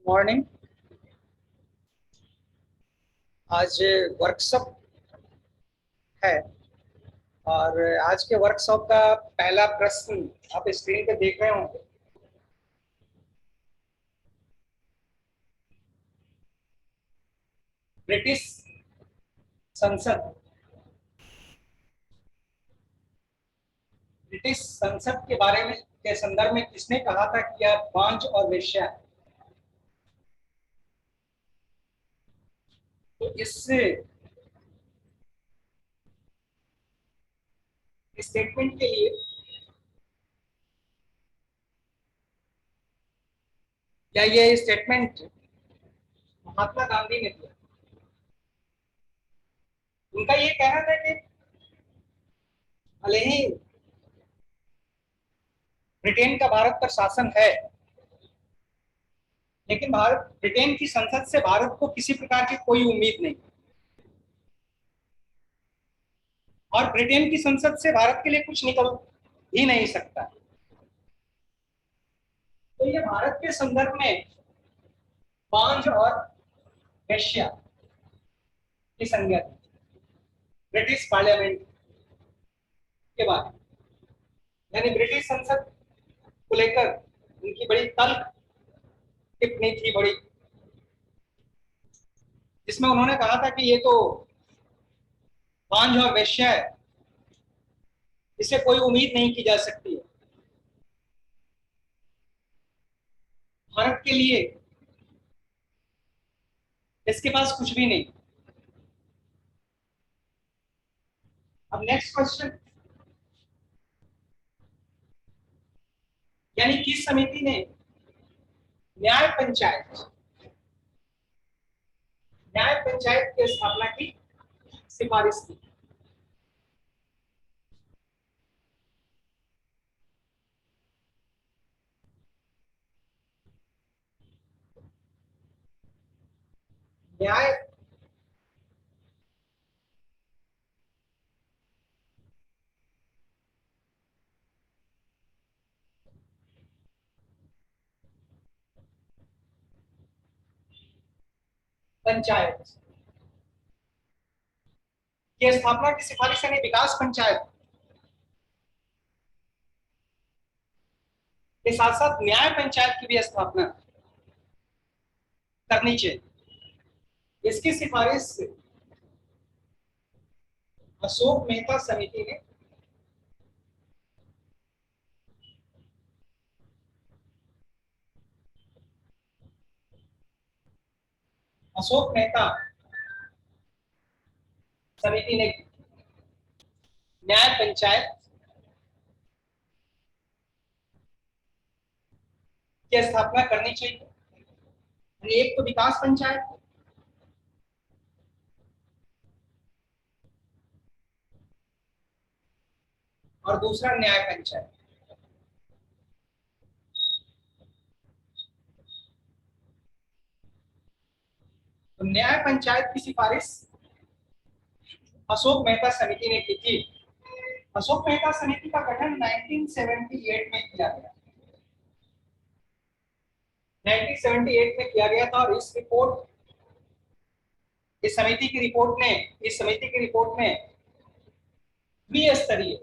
Morning. आज workshop है और आज के वर्कशॉप का पहला प्रश्न आप स्क्रीन पे देख रहे होंगे। ब्रिटिश संसद ब्रिटिश संसद के बारे में के संदर्भ में किसने कहा था कि यह बांझ और वेश्या है? तो इस स्टेटमेंट के लिए या ये स्टेटमेंट महात्मा गांधी ने दिया। उनका ये कहना था कि भले ही ब्रिटेन का भारत पर शासन है, लेकिन भारत ब्रिटेन की संसद से भारत को किसी प्रकार की कोई उम्मीद नहीं और ब्रिटेन की संसद से भारत के लिए कुछ निकल ही नहीं सकता। तो ये भारत के संदर्भ में बांझ और वेश्या की संज्ञा थी ब्रिटिश पार्लियामेंट के बाद। यानी ब्रिटिश संसद को लेकर उनकी बड़ी तल्ख टिप्पणी थी बड़ी, जिसमें उन्होंने कहा था कि ये तो बांझ और वेश्या है, इसे कोई उम्मीद नहीं की जा सकती है। भारत के लिए इसके पास कुछ भी नहीं। अब नेक्स्ट क्वेश्चन, यानी किस समिति ने न्याय पंचायत की स्थापना की सिफारिश की? न्याय पंचायत की स्थापना की सिफारिश, यानी विकास पंचायत के साथ साथ न्याय पंचायत की भी स्थापना करनी चाहिए। इसकी सिफारिश अशोक मेहता समिति ने अशोक मेहता समिति ने न्याय पंचायत की स्थापना करनी चाहिए। एक तो विकास पंचायत और दूसरा न्याय पंचायत। तो न्याय पंचायत की सिफारिश अशोक मेहता समिति ने की थी। अशोक मेहता समिति का गठन 1978 में किया गया 1978 में किया गया था और इस समिति की रिपोर्ट ने द्विस्तरीय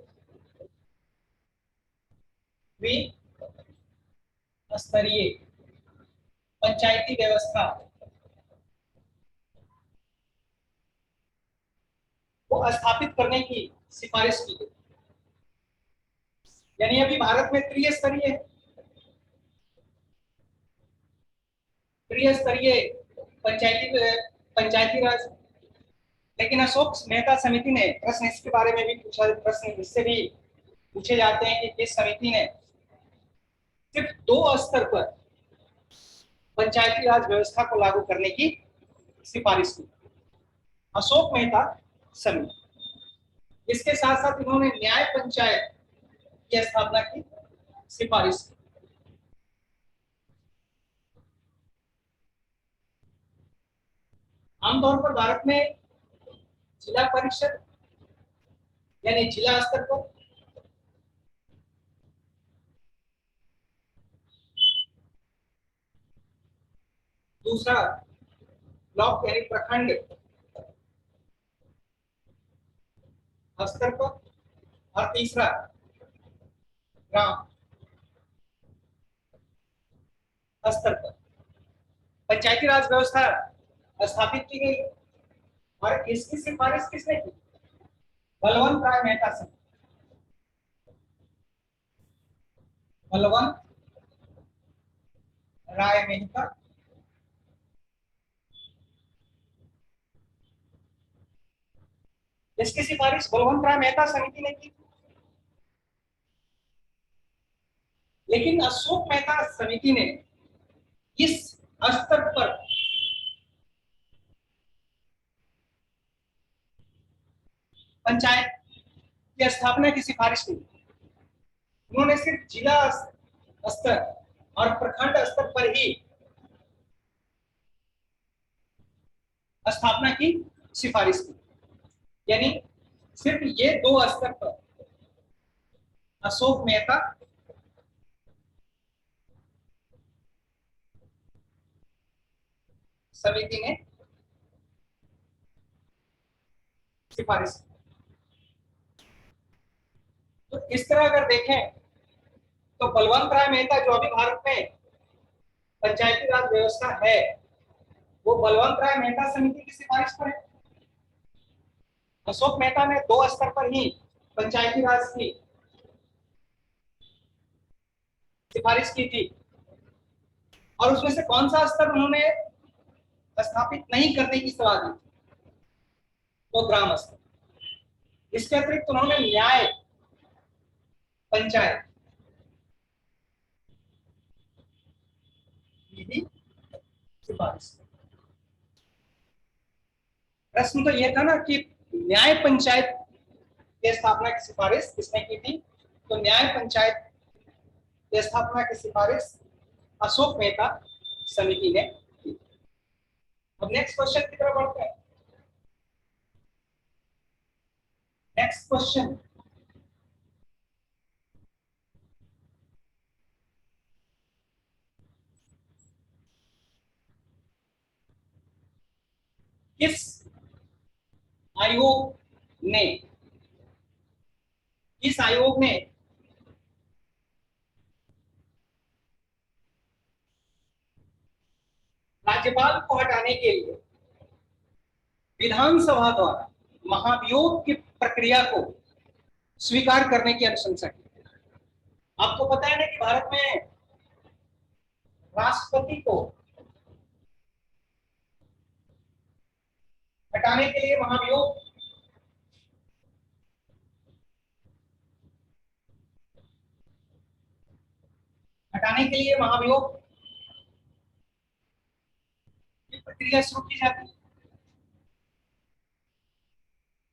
स्तरीय पंचायती व्यवस्था को स्थापित करने की सिफारिश की गई। यानी अभी भारत में त्रिस्तरीय पंचायती पंचायती राज। लेकिन अशोक मेहता समिति ने प्रश्न इसके बारे में भी पूछा, प्रश्न इससे भी पूछे जाते हैं कि इस समिति ने सिर्फ 2 स्तर पर पंचायती राज व्यवस्था को लागू करने की सिफारिश की, अशोक मेहता समिति। इसके साथ साथ इन्होंने न्याय पंचायत की स्थापना की सिफारिश की। आमतौर पर भारत में जिला परिषद यानी जिला स्तर पर दूसरा ब्लॉक यानी प्रखंड स्तर पर, और तीसरा ग्राम स्तर पर पंचायती राज व्यवस्था स्थापित की गई। और इसकी सिफारिश किसने की? बलवंत राय मेहता सिंह। बलवंत राय मेहता इसकी सिफारिश बलवंत राय मेहता समिति ने की। लेकिन अशोक मेहता समिति ने इस स्तर पर पंचायत की स्थापना की सिफारिश की। उन्होंने सिर्फ जिला स्तर और प्रखंड स्तर पर ही स्थापना की सिफारिश की। यानी सिर्फ ये दो स्तर पर अशोक मेहता समिति ने सिफारिश की। तो इस तरह अगर देखें तो बलवंत राय मेहता जो अभी भारत में पंचायती राज व्यवस्था है, वो बलवंत राय मेहता समिति की सिफारिश पर है। अशोक मेहता ने दो स्तर पर ही पंचायती राज की सिफारिश की थी, और उसमें से कौन सा स्तर उन्होंने स्थापित नहीं करने की सलाह दी? तो ग्राम स्तर। इसके अतिरिक्त उन्होंने न्याय पंचायत की भी सिफारिश। प्रश्न तो यह था ना कि न्याय पंचायत की स्थापना की सिफारिश किसने की थी? तो न्याय पंचायत की स्थापना की सिफारिश अशोक मेहता समिति ने की। अब नेक्स्ट क्वेश्चन की तरफ बढ़ते हैं। नेक्स्ट क्वेश्चन, किस आयोग ने राज्यपाल को हटाने के लिए विधानसभा द्वारा महाभियोग की प्रक्रिया को स्वीकार करने की अनुशंसा की? आपको पता है ना कि भारत में राष्ट्रपति को हटाने के लिए महाभियोग की प्रक्रिया शुरू की जाती है।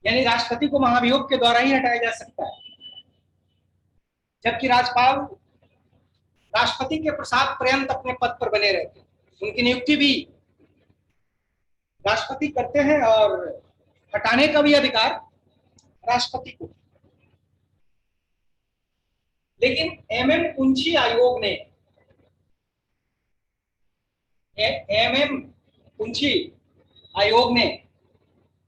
यानी राष्ट्रपति को महाभियोग के द्वारा ही हटाया जा सकता है, जबकि राज्यपाल राष्ट्रपति के प्रसाद पर्यंत अपने पद पर बने रहते हैं। उनकी नियुक्ति भी राष्ट्रपति करते हैं और हटाने का भी अधिकार राष्ट्रपति को। लेकिन एमएम पुंछी आयोग ने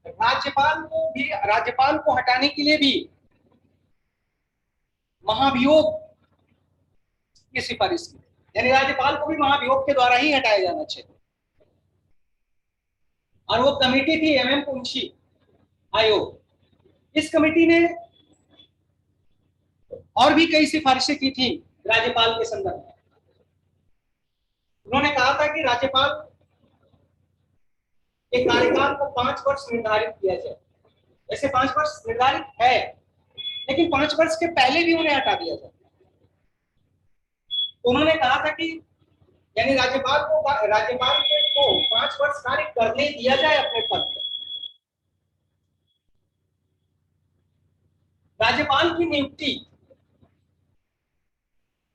राज्यपाल को हटाने के लिए भी महाभियोग की सिफारिश की। यानी राज्यपाल को भी महाभियोग के द्वारा ही हटाया जाना चाहिए। और वो कमेटी थी एमएम पुंछी आयोग। इस कमेटी ने और भी कई सिफारिशें की थी राज्यपाल के संदर्भ में। उन्होंने कहा था कि राज्यपाल के कार्यकाल को 5 वर्ष निर्धारित किया जाए। वैसे 5 वर्ष निर्धारित है, लेकिन 5 वर्ष के पहले भी उन्हें हटा दिया जाए। उन्होंने कहा था कि यानी राज्यपाल को 5 वर्ष कार्य करने दिया जाए अपने पद पर। राज्यपाल की नियुक्ति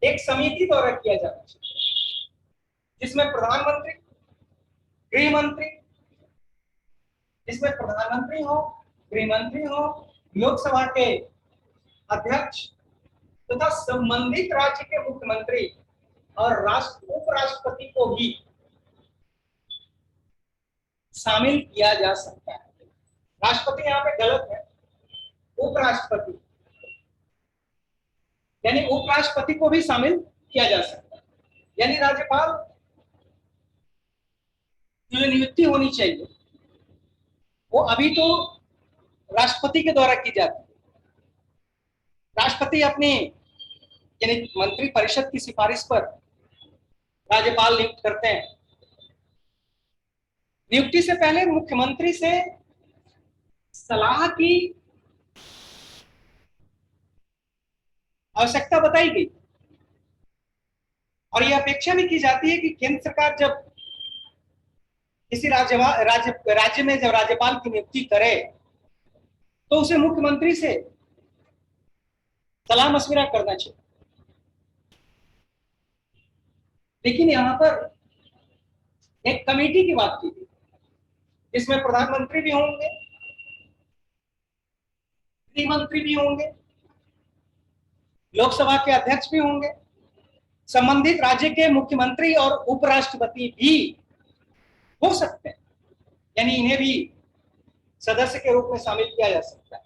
एक समिति द्वारा किया जाना चाहिए, जिसमें प्रधानमंत्री, गृह मंत्री, जिसमें प्रधानमंत्री हो, गृह मंत्री हो, लोकसभा के अध्यक्ष तथा संबंधित राज्य के मुख्यमंत्री और उपराष्ट्रपति को भी शामिल किया जा सकता है। राष्ट्रपति यहाँ पे गलत है, उपराष्ट्रपति, यानी उपराष्ट्रपति को भी शामिल किया जा सकता है। यानी राज्यपाल जो नियुक्ति होनी चाहिए वो अभी तो राष्ट्रपति के द्वारा की जाती है। राष्ट्रपति अपनी यानी मंत्री परिषद की सिफारिश पर राज्यपाल नियुक्त करते हैं। नियुक्ति से पहले मुख्यमंत्री से सलाह की आवश्यकता बताई गई और यह अपेक्षा भी की जाती है कि केंद्र सरकार जब किसी राज्य में जब राज्यपाल की नियुक्ति करे तो उसे मुख्यमंत्री से सलाह मशविरा करना चाहिए। लेकिन यहां पर एक कमेटी की बात की गई जिसमें प्रधानमंत्री भी होंगे, गृह मंत्री भी होंगे, लोकसभा के अध्यक्ष भी होंगे, संबंधित राज्य के मुख्यमंत्री और उपराष्ट्रपति भी हो सकते हैं, यानी इन्हें भी सदस्य के रूप में शामिल किया जा सकता है।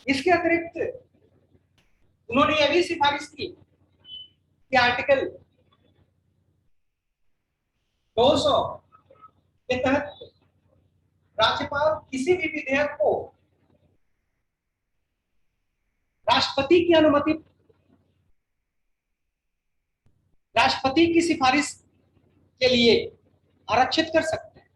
इसके अतिरिक्त उन्होंने यह भी सिफारिश की कि आर्टिकल 200 के तहत राज्यपाल किसी भी विधेयक को राष्ट्रपति की अनुमति, राष्ट्रपति की सिफारिश के लिए आरक्षित कर सकते हैं।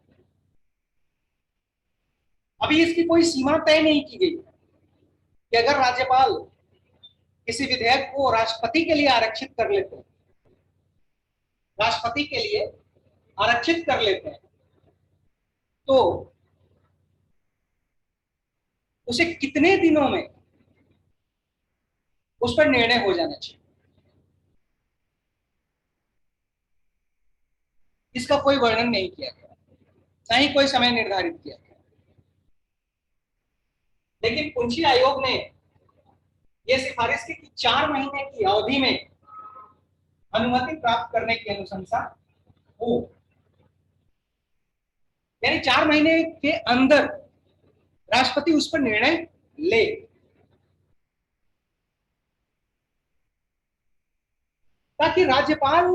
अभी इसकी कोई सीमा तय नहीं की गई कि अगर राज्यपाल किसी विधेयक को राष्ट्रपति के लिए आरक्षित कर लेते हैं, राष्ट्रपति के लिए आरक्षित कर लेते हैं, तो उसे कितने दिनों में उस पर निर्णय हो जाना चाहिए, इसका कोई वर्णन नहीं किया गया, ना ही कोई समय निर्धारित किया गया। लेकिन पूंजी आयोग ने यह सिफारिश की कि 4 महीने की अवधि में अनुमति प्राप्त करने की अनुशंसा हो, यानी 4 महीने के अंदर राष्ट्रपति उस पर निर्णय ले। ताकि राज्यपाल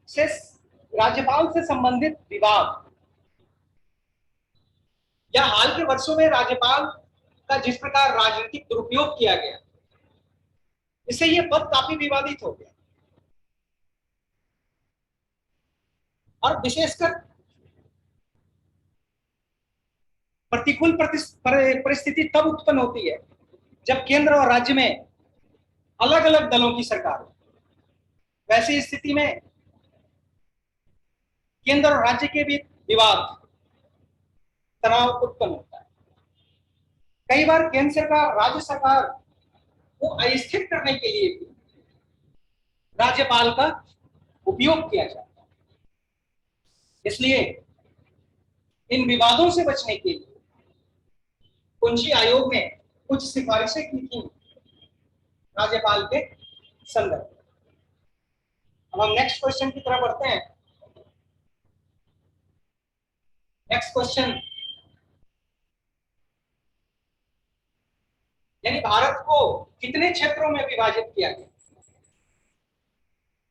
से संबंधित विवाद या हाल के वर्षों में राज्यपाल का जिस प्रकार राजनीतिक दुरुपयोग किया गया, इससे यह पद काफी विवादित हो गया और विशेषकर प्रतिकूल परिस्थिति तब उत्पन्न होती है जब केंद्र और राज्य में अलग अलग दलों की सरकार हो। वैसी स्थिति में केंद्र और राज्य के बीच विवाद, तनाव उत्पन्न होता है। कई बार केंद्र सरकार, राज्य सरकार को अस्थिर करने के लिए भी राज्यपाल का उपयोग किया जाता है। इसलिए इन विवादों से बचने के लिए पूंजी आयोग ने कुछ सिफारिशें की थी राज्यपाल के संदर्भ में। अब हम नेक्स्ट क्वेश्चन की तरफ बढ़ते हैं। नेक्स्ट क्वेश्चन, यानी भारत को कितने क्षेत्रों में विभाजित किया गया?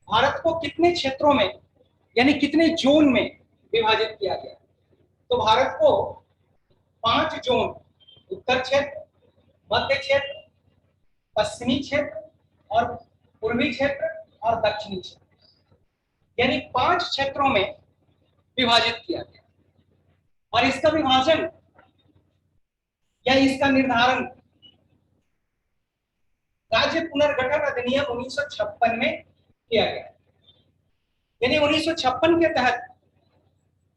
भारत को कितने क्षेत्रों में यानी कितने जोन में विभाजित किया गया? तो भारत को 5 जोन, उत्तर क्षेत्र, मध्य क्षेत्र, पश्चिमी क्षेत्र और पूर्वी क्षेत्र और दक्षिणी क्षेत्र, यानी 5 क्षेत्रों में विभाजित किया गया। और इसका विभाजन या इसका निर्धारण राज्य पुनर्गठन अधिनियम 1956 में किया गया। यानी 1956 के तहत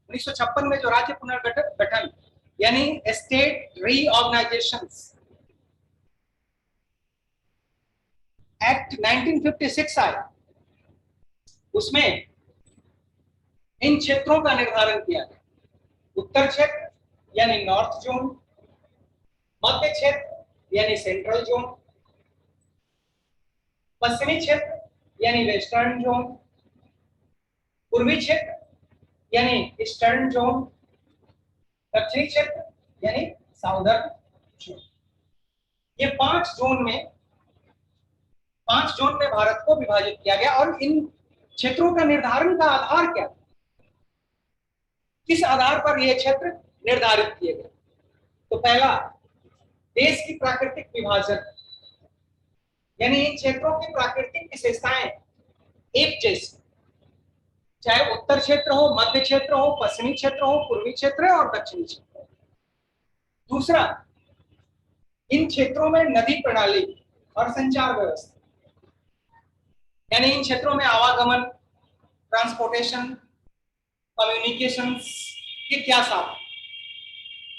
1956 में जो राज्य पुनर्गठन यानी स्टेट रीऑर्गेनाइजेशन एक्ट 1956 आया, उसमें इन क्षेत्रों का निर्धारण किया गया। उत्तर क्षेत्र यानी नॉर्थ जोन, मध्य क्षेत्र यानी सेंट्रल जोन, पश्चिमी क्षेत्र यानी वेस्टर्न जोन, पूर्वी क्षेत्र यानी ईस्टर्न जोन दक्षिणी क्षेत्र यानी साउदर्न जोन। ये 5 जोन में भारत को विभाजित किया गया। और इन क्षेत्रों का निर्धारण का आधार क्या, किस आधार पर ये क्षेत्र निर्धारित किए गए? तो पहला, देश की प्राकृतिक विभाजन, यानी इन क्षेत्रों की प्राकृतिक विशेषताएं एक जैसी, चाहे उत्तर क्षेत्र हो, मध्य क्षेत्र हो, पश्चिमी क्षेत्र हो, पूर्वी क्षेत्र और दक्षिणी क्षेत्र हो। दूसरा, इन क्षेत्रों में नदी प्रणाली और संचार व्यवस्था, यानी इन क्षेत्रों में आवागमन, ट्रांसपोर्टेशन, कम्युनिकेशंस के क्या साधन,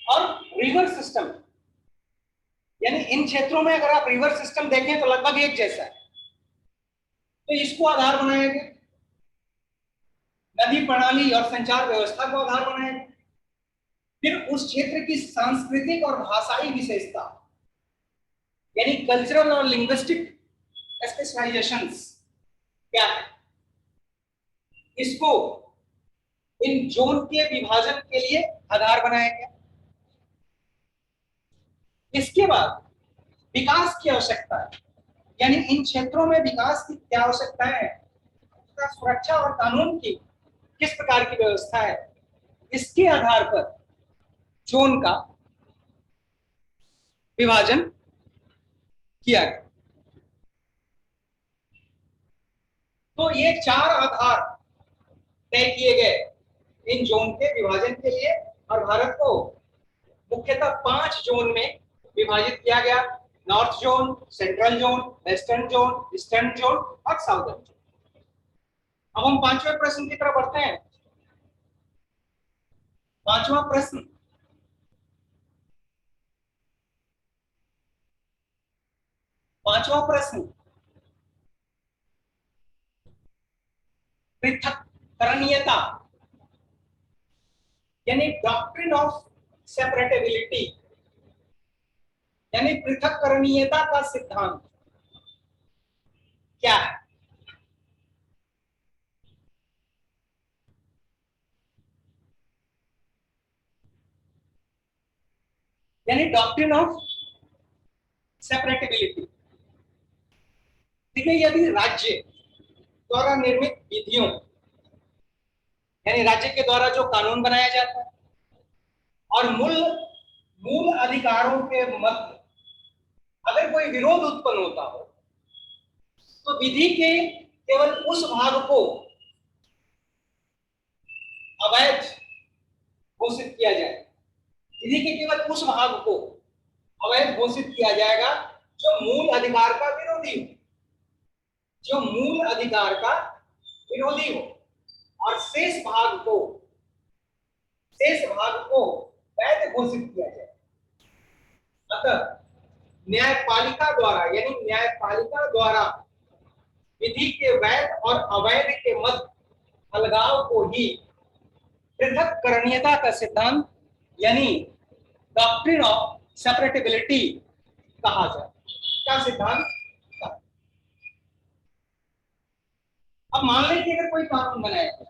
और रिवर सिस्टम, यानी इन क्षेत्रों में अगर आप रिवर सिस्टम देखें तो लगभग एक जैसा है, तो इसको आधार बनाया गया। नदी प्रणाली और संचार व्यवस्था को आधार बनाया गया। फिर उस क्षेत्र की सांस्कृतिक और भाषाई विशेषता, यानी कल्चरल और लिंग्विस्टिक स्पेशलाइजेशंस क्या है, इसको इन जोन के विभाजन के लिए आधार बनाया गया। इसके बाद विकास की आवश्यकता है, यानी इन क्षेत्रों में विकास की क्या आवश्यकता है, सुरक्षा और कानून की किस प्रकार की व्यवस्था है, इसके आधार पर जोन का विभाजन किया गया। तो ये 4 आधार तय किए गए इन जोन के विभाजन के लिए, और भारत को मुख्यतः 5 जोन में विभाजित किया गया। North zone, central zone, western zone, eastern zone और साउदर्न जोन। अब हम 5वें प्रश्न की तरफ बढ़ते हैं। 5वां प्रश्न, पृथक्करणीयता, यानी डॉक्ट्रिन ऑफ सेपरेटेबिलिटी, यानी पृथक्करणीयता का सिद्धांत क्या है? यानी डॉक्ट्रिन ऑफ सेपरेटेबिलिटी, देखिए यदि राज्य द्वारा निर्मित विधियों, यानी राज्य के द्वारा जो कानून बनाया जाता है, और मूल मूल अधिकारों के मध्य अगर कोई विरोध उत्पन्न होता हो, तो विधि के केवल उस भाग को अवैध घोषित किया जाए, विधि के केवल उस भाग को अवैध घोषित किया जाएगा जो मूल अधिकार का विरोधी हो, जो मूल अधिकार का विरोधी हो, और शेष भाग को वैध घोषित किया जाए। अतः न्यायपालिका द्वारा, यानी न्यायपालिका द्वारा विधि के वैध और अवैध के मध्य अलगाव को ही पृथक्करणीयता का सिद्धांत, यानी डॉक्ट्रिन ऑफ सेपरेटेबिलिटी कहा जाए, क्या सिद्धांत का। अब मान लें कि अगर कोई कानून बनाया गया,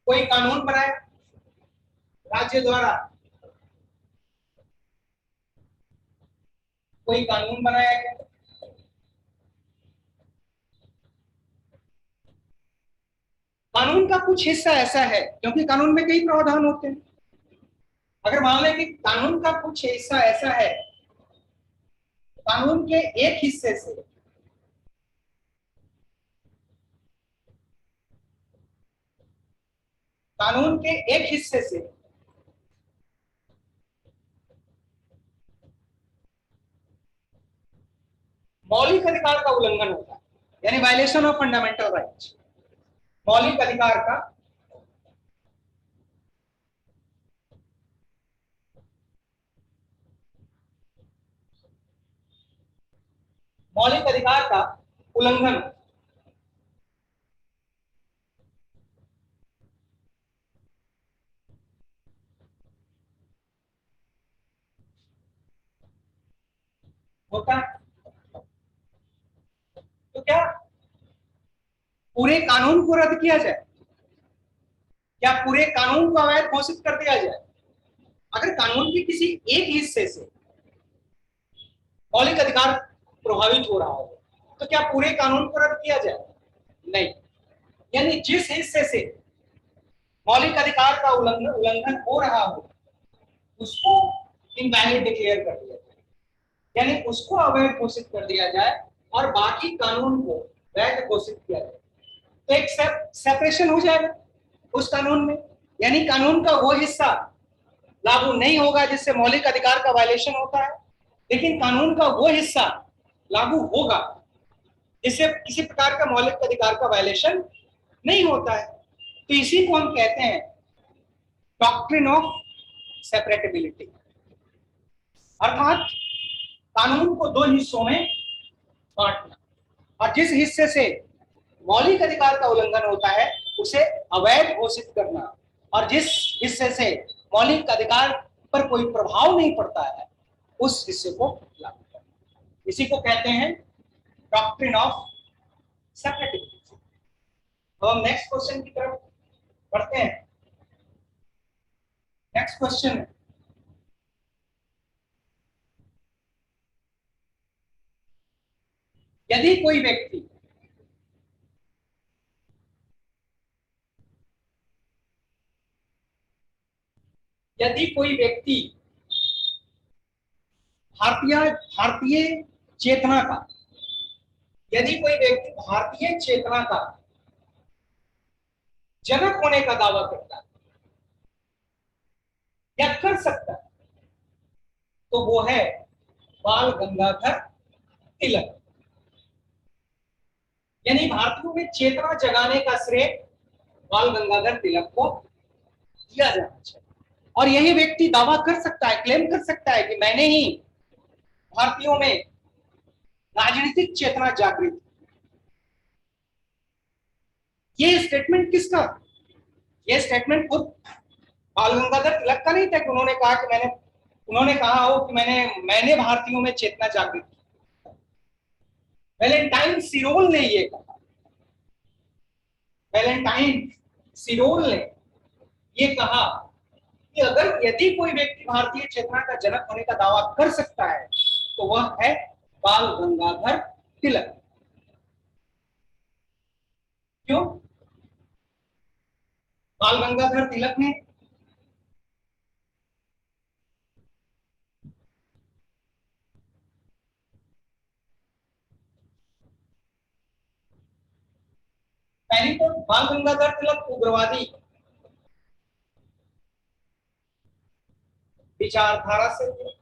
कोई कानून बनाया राज्य द्वारा, कोई कानून बनाया गया, कानून का कुछ हिस्सा ऐसा है, क्योंकि कानून में कई प्रावधान होते हैं, अगर मान लें कि कानून का कुछ हिस्सा ऐसा है, कानून के एक हिस्से से कानून के एक हिस्से से मौलिक अधिकार का उल्लंघन होता है, यानी वायलेशन ऑफ फंडामेंटल राइट्स, मौलिक अधिकार का उल्लंघन, होता है। तो क्या पूरे पूरे कानून को रद्द किया जाए? क्या पूरे कानून को अवैध घोषित कर दिया जाए? अगर कानून के किसी एक हिस्से से मौलिक अधिकार प्रभावित हो रहा हो तो क्या पूरे कानून को रद्द किया जाए? नहीं। यानी जिस हिस्से से मौलिक अधिकार का उल्लंघन हो रहा हो उसको इनवैलिड डिक्लेयर कर दिया जाए, यानी उसको अवैध घोषित कर दिया जाए और बाकी कानून को वैध घोषित किया जाए। तो एक सेपरेशन हो जाएगा उस कानून में, यानी कानून का वो हिस्सा लागू नहीं होगा जिससे मौलिक अधिकार का वायलेशन होता है, लेकिन कानून का वो हिस्सा लागू होगा जिससे किसी प्रकार का मौलिक अधिकार का वायलेशन नहीं होता है। तो इसी को हम कहते हैं डॉक्ट्रिन ऑफ सेपरेटेबिलिटी, अर्थात कानून को दो हिस्सों में बांटना और जिस हिस्से से मौलिक अधिकार का उल्लंघन होता है उसे अवैध घोषित करना और जिस हिस्से से मौलिक अधिकार पर कोई प्रभाव नहीं पड़ता है उस हिस्से को लागू करना। इसी को कहते हैं डॉक्ट्रिन ऑफ सेपरेटेबिलिटी। तो हम नेक्स्ट क्वेश्चन की तरफ बढ़ते हैं। नेक्स्ट क्वेश्चन है, यदि कोई व्यक्ति भारतीय चेतना का यदि कोई व्यक्ति भारतीय चेतना का जनक होने का दावा करता है या कर सकता है तो वो है बाल गंगाधर तिलक। यानी भारतीयों में चेतना जगाने का श्रेय बाल गंगाधर तिलक को दिया जाना चाहिए और यही व्यक्ति दावा कर सकता है, क्लेम कर सकता है कि मैंने ही भारतीयों में राजनीतिक चेतना जागृत। ये स्टेटमेंट किसका? ये स्टेटमेंट खुद बाल गंगाधर तिलक का नहीं था कि उन्होंने कहा हो कि मैंने भारतीयों में चेतना जागृत की। वैलेंटाइन सिरोल ने ये कहा, वैलेंटाइन सिरोल ने ये कहा कि यदि कोई व्यक्ति भारतीय चेतना का जनक होने का दावा कर सकता है तो वह है बाल गंगाधर तिलक। क्यों? बाल गंगाधर तिलक ने पहली तो बाल गंगाधर तिलक उग्रवादी विचारधारा से थे।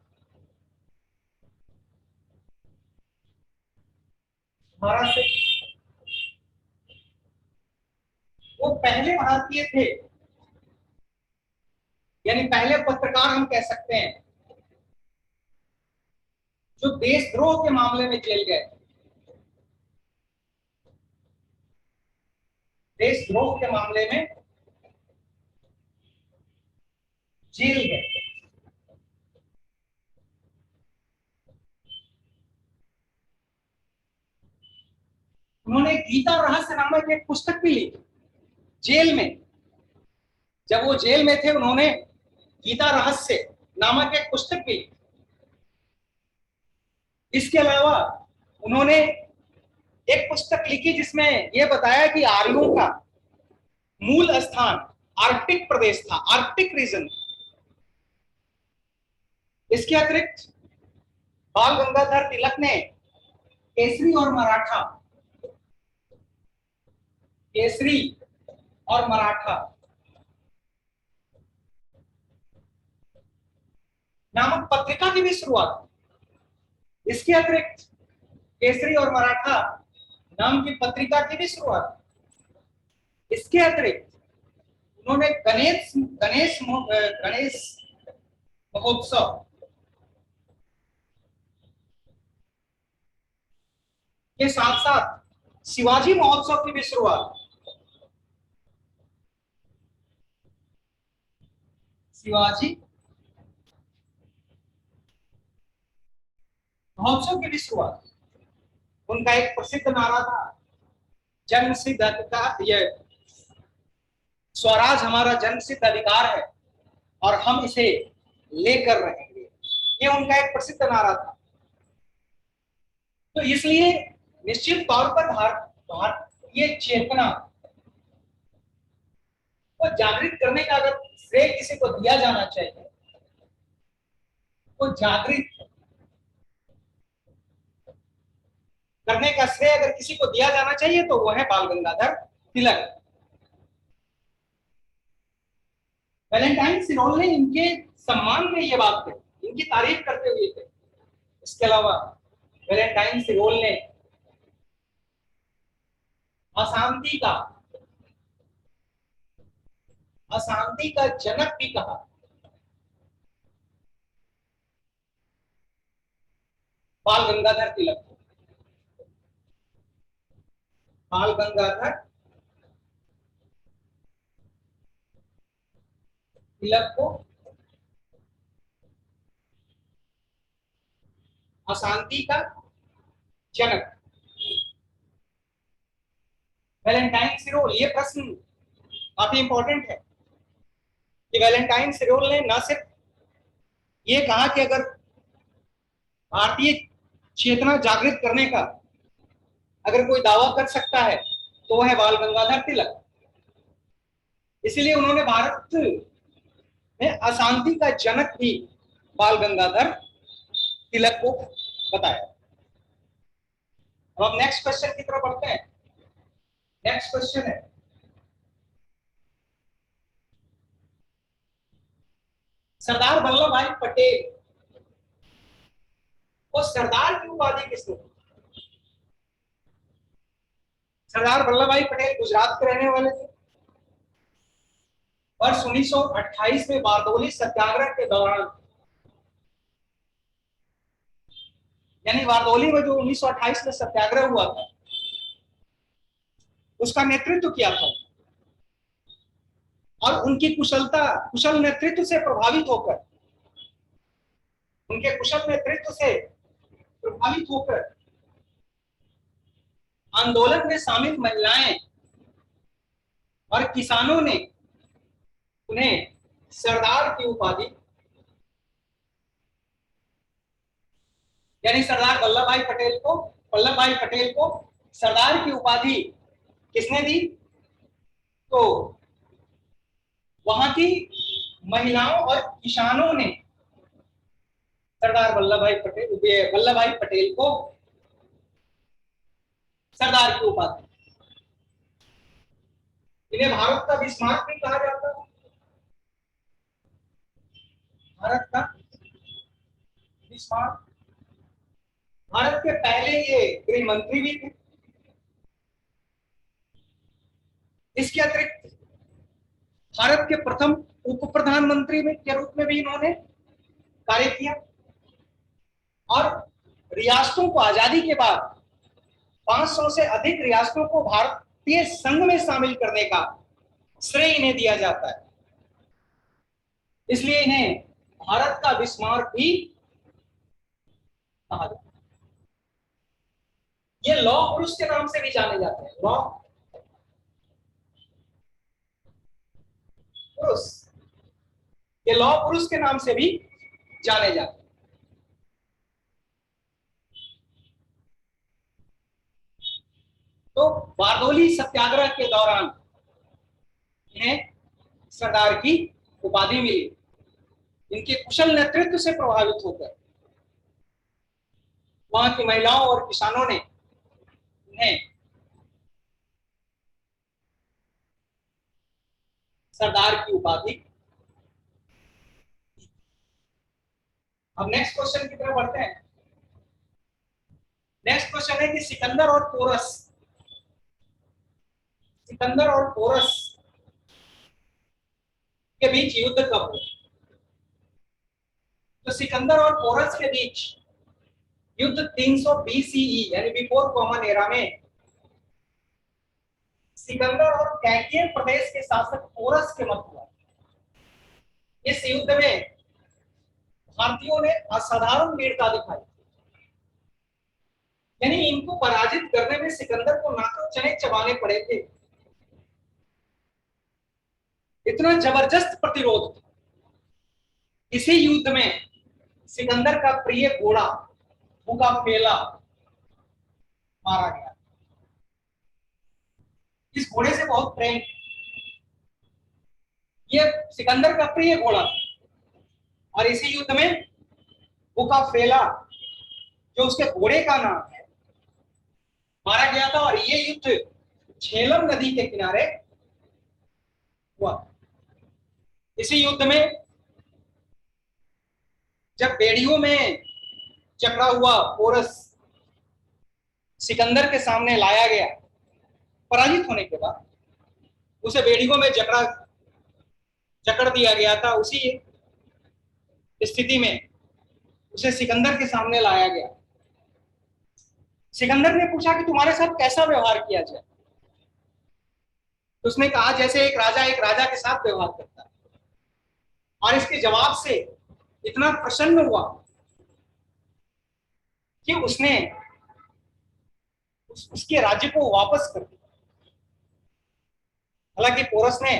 वो पहले भारतीय थे, यानी पहले पत्रकार हम कह सकते हैं जो देशद्रोह के मामले में जेल गए। देशद्रोह के मामले में जेल गए। उन्होंने गीता रहस्य नामक एक पुस्तक भी लिखी जेल में। जब वो जेल में थे उन्होंने गीता रहस्य नामक एक पुस्तक भी लिखी। इसके अलावा उन्होंने एक पुस्तक लिखी जिसमें यह बताया कि आर्यों का मूल स्थान आर्कटिक प्रदेश था, आर्कटिक रीजन। इसके अतिरिक्त बाल गंगाधर तिलक ने केसरी और मराठा नामक पत्रिका की भी शुरुआत की। इसके अतिरिक्त केसरी और मराठा नाम की पत्रिका की भी शुरुआत। इसके अतिरिक्त उन्होंने गणेश महोत्सव के साथ साथ शिवाजी महोत्सव की भी शुरुआत। शिवाजी महोत्सव की भी शुरुआत। उनका एक प्रसिद्ध नारा था, जन्म सिद्ध अधिकार, ये स्वराज हमारा जन्म सिद्ध अधिकार है और हम इसे लेकर रहेंगे, ये उनका एक प्रसिद्ध नारा था। तो इसलिए निश्चित तौर पर भारतीय चेतना को जागृत करने का अगर श्रेय किसी को दिया जाना चाहिए, तो जागृत करने का श्रेय अगर किसी को दिया जाना चाहिए तो वो है बाल गंगाधर तिलक। वैलेंटाइन सिरोल ने इनके सम्मान में ये बात कही, इनकी तारीफ करते हुए थे। इसके अलावा वैलेंटाइन सिरोल ने अशांति का जनक भी कहा। बाल गंगाधर तिलक को, बाल गंगाधर तिलक को अशांति का जनक। वैलेंटाइन सिरोल, ये प्रश्न काफी इंपॉर्टेंट है कि वैलेंटाइन सिरोल ने न सिर्फ ये कहा कि अगर भारतीय चेतना जागृत करने का अगर कोई दावा कर सकता है तो वह है बाल गंगाधर तिलक। इसलिए उन्होंने भारत में अशांति का जनक भी बाल गंगाधर तिलक को बताया। अब हम नेक्स्ट क्वेश्चन की तरफ बढ़ते हैं। नेक्स्ट क्वेश्चन है, सरदार वल्लभ भाई पटेल को सरदार की उपाधि किसने दी? सरदार वल्लभ भाई पटेल गुजरात के रहने वाले थे। वर्ष 1928 में बारडोली सत्याग्रह के दौरान, यानी बारडोली में जो 1928 में सत्याग्रह हुआ था उसका नेतृत्व किया था और उनकी कुशल नेतृत्व से प्रभावित होकर, उनके कुशल नेतृत्व से प्रभावित होकर आंदोलन में शामिल महिलाएं और किसानों ने उन्हें सरदार की उपाधि, यानी सरदार वल्लभ भाई पटेल को सरदार की उपाधि किसने दी? तो वहां की महिलाओं और किसानों ने सरदार वल्लभ भाई पटेल को सरदार की उपाधि। इन्हें भारत का बिस्मार्क भी कहा जाता है। भारत का बिस्मार्क, भारत के पहले ये गृह मंत्री भी थे। इसके अतिरिक्त भारत के प्रथम उप प्रधानमंत्री के रूप में भी इन्होंने कार्य किया और रियासतों को आजादी के बाद 500 से अधिक रियासतों को भारतीय संघ में शामिल करने का श्रेय इन्हें दिया जाता है। इसलिए इन्हें भारत का बिस्मार्क भी कहा जाता है। ये लौह पुरुष के नाम से भी जाने जाते हैं। लौह पुरुष, ये लौह पुरुष के नाम से भी जाने जाते हैं। तो बारडोली सत्याग्रह के दौरान इन्हें सरदार की उपाधि मिली। इनके कुशल नेतृत्व से प्रभावित होकर वहां की महिलाओं और किसानों ने इन्हें सरदार की उपाधि। अब नेक्स्ट क्वेश्चन की तरफ बढ़ते हैं। नेक्स्ट क्वेश्चन है कि सिकंदर और पोरस के बीच युद्ध कब हुआ? तो सिकंदर और पोरस के बीच युद्ध 300 BCE यानी बिफोर कॉमन एरा में सिकंदर और कैकेय प्रदेश के शासक पोरस के मध्य हुआ। इस युद्ध में भारतीयों ने असाधारण वीरता दिखाई, यानी इनको पराजित करने में सिकंदर को नाको चने चबाने पड़े थे। इतना जबरदस्त प्रतिरोध था। इसी युद्ध में सिकंदर का प्रिय घोड़ा बुकाफेला मारा गया। इस घोड़े से बहुत प्रेम, ये सिकंदर का प्रिय घोड़ा, और इसी युद्ध में बुकाफेला जो उसके घोड़े का नाम है मारा गया था। और ये युद्ध झेलम नदी के किनारे हुआ। इसी युद्ध में जब बेड़ियों में जकड़ा हुआ पोरस सिकंदर के सामने लाया गया, पराजित होने के बाद उसे बेड़ियों में जकड़ दिया गया था। उसी स्थिति में उसे सिकंदर के सामने लाया गया। सिकंदर ने पूछा कि तुम्हारे साथ कैसा व्यवहार किया जाए। तो उसने कहा जैसे एक राजा के साथ व्यवहार करता है। और इसके जवाब से इतना प्रसन्न हुआ कि उसने उसके राज्य को वापस कर दिया। हालांकि पोरस ने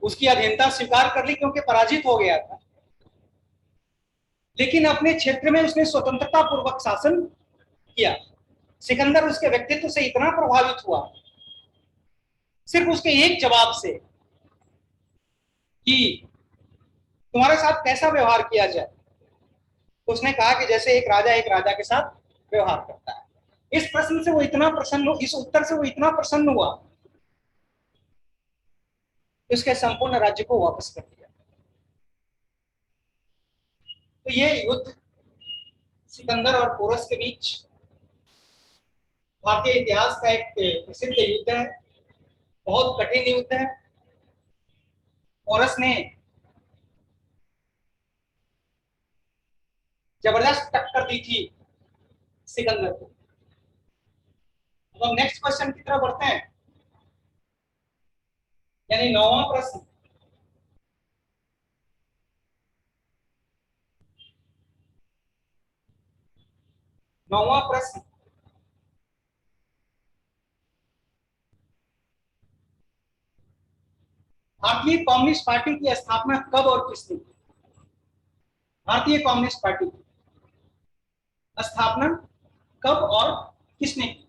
उसकी अधीनता स्वीकार कर ली क्योंकि पराजित हो गया था, लेकिन अपने क्षेत्र में उसने स्वतंत्रता पूर्वक शासन किया। सिकंदर उसके व्यक्तित्व से इतना प्रभावित हुआ सिर्फ उसके एक जवाब से कि तुम्हारे साथ कैसा व्यवहार किया जाए। तो उसने कहा कि जैसे एक राजा के साथ व्यवहार करता है। इस प्रश्न से वो इतना प्रसन्न, इस उत्तर से वो इतना प्रसन्न हुआ, उसके संपूर्ण राज्य को वापस कर दिया। तो ये युद्ध सिकंदर और पोरस के बीच भारतीय इतिहास का एक प्रसिद्ध युद्ध है। बहुत कठिन युद्ध है। पोरस ने जबरदस्त टक्कर दी थी सिकंदर को। अब हम नेक्स्ट क्वेश्चन की तरफ बढ़ते हैं, यानी 9वां प्रश्न। नौवां प्रश्न, भारतीय कम्युनिस्ट पार्टी की स्थापना कब और किसने की? भारतीय कम्युनिस्ट पार्टी की स्थापना कब और किसने की?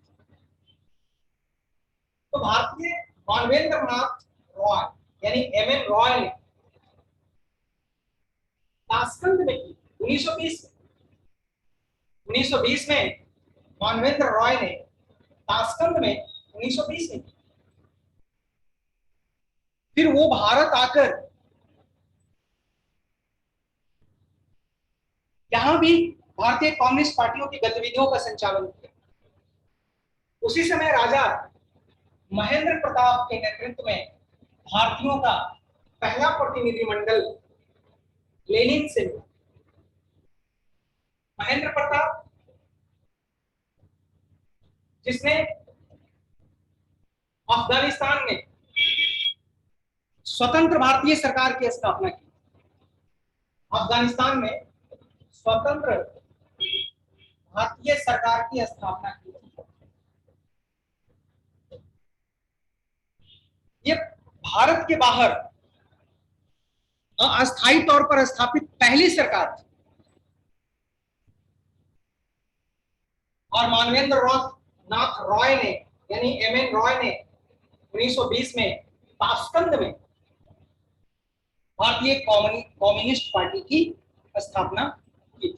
तो भारतीय मानवेंद्र नाथ रॉय यानी एम.एन. रॉय ने ताशकंद में की 1920 में। 1920 में मानवेंद्र रॉय ने ताशकंद में 1920 में की। फिर वो भारत आकर यहां भी भारतीय कम्युनिस्ट पार्टियों की गतिविधियों का संचालन किया। उसी समय राजा महेंद्र प्रताप के नेतृत्व में भारतीयों का पहला प्रतिनिधिमंडल लेनिन से मिला। महेंद्र प्रताप जिसने अफगानिस्तान में स्वतंत्र भारतीय सरकार की स्थापना की। अफगानिस्तान में स्वतंत्र भारतीय सरकार की स्थापना की। ये भारत के बाहर अस्थायी तौर पर स्थापित पहली सरकार थी। और मानवेंद्र नाथ रॉय ने यानी एम.एन. रॉय ने 1920 में ताशकंद में भारतीय कम्युनिस्ट पार्टी की स्थापना की।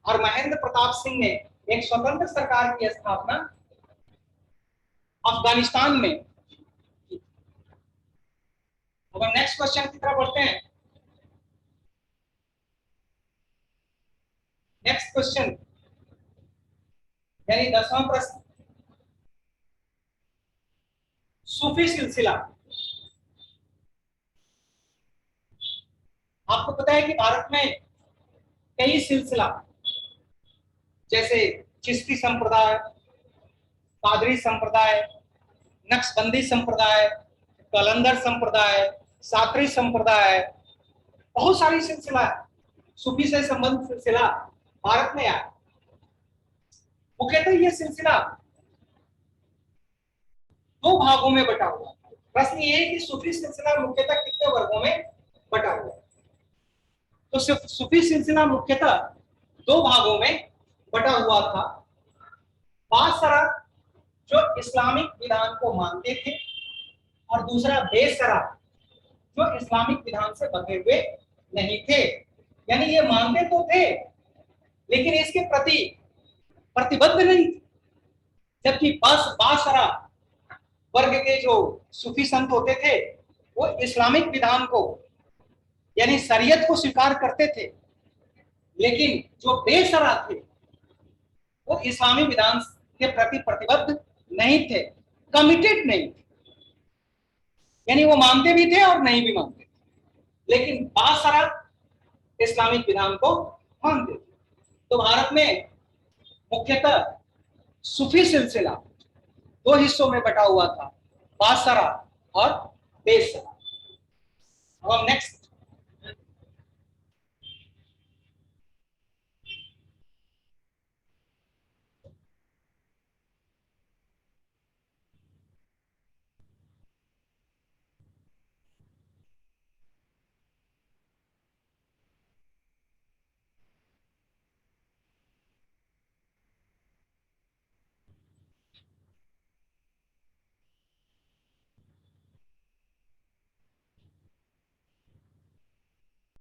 और महेंद्र प्रताप सिंह ने एक स्वतंत्र सरकार की स्थापना अफगानिस्तान में की। अब हम नेक्स्ट क्वेश्चन की तरफ बढ़ते हैं। नेक्स्ट क्वेश्चन यानी 10वां प्रश्न, सूफी सिलसिला। आपको पता है कि भारत में कई सिलसिला जैसे चिश्ती संप्रदाय, कादरी संप्रदाय, नक्शबंदी संप्रदाय, कलंदर संप्रदाय, सातरी संप्रदाय, बहुत सारी सिलसिला सूफी से संबंधित सिलसिला भारत में आया। मुख्यतः ये सिलसिला दो भागों में बटा हुआ था। प्रश्न ये है कि सूफी सिलसिला मुख्यतः कितने वर्गों में बटा हुआ है? तो सूफी सिलसिला मुख्यतः दो भागों में बटा हुआ था। बासरा जो इस्लामिक विधान को मानते थे और दूसरा बेसरा जो इस्लामिक विधान से बंधे हुए नहीं थे। यानी ये मानते तो थे लेकिन इसके प्रति प्रतिबद्ध नहीं थे। जबकि बासरा वर्ग के जो सूफी संत होते थे वो इस्लामिक विधान को यानी शरीयत को स्वीकार करते थे, लेकिन जो बेसरा थे वो इस्लामी विधान के प्रति प्रतिबद्ध नहीं थे, कमिटेड नहीं थे। यानी वो मानते भी थे और नहीं भी मानते थे, लेकिन बासरा इस्लामिक विधान को मानते थे। तो भारत में मुख्यतः सूफी सिलसिला दो हिस्सों में बटा हुआ था, बासरा और बेसरा। अब हम नेक्स्ट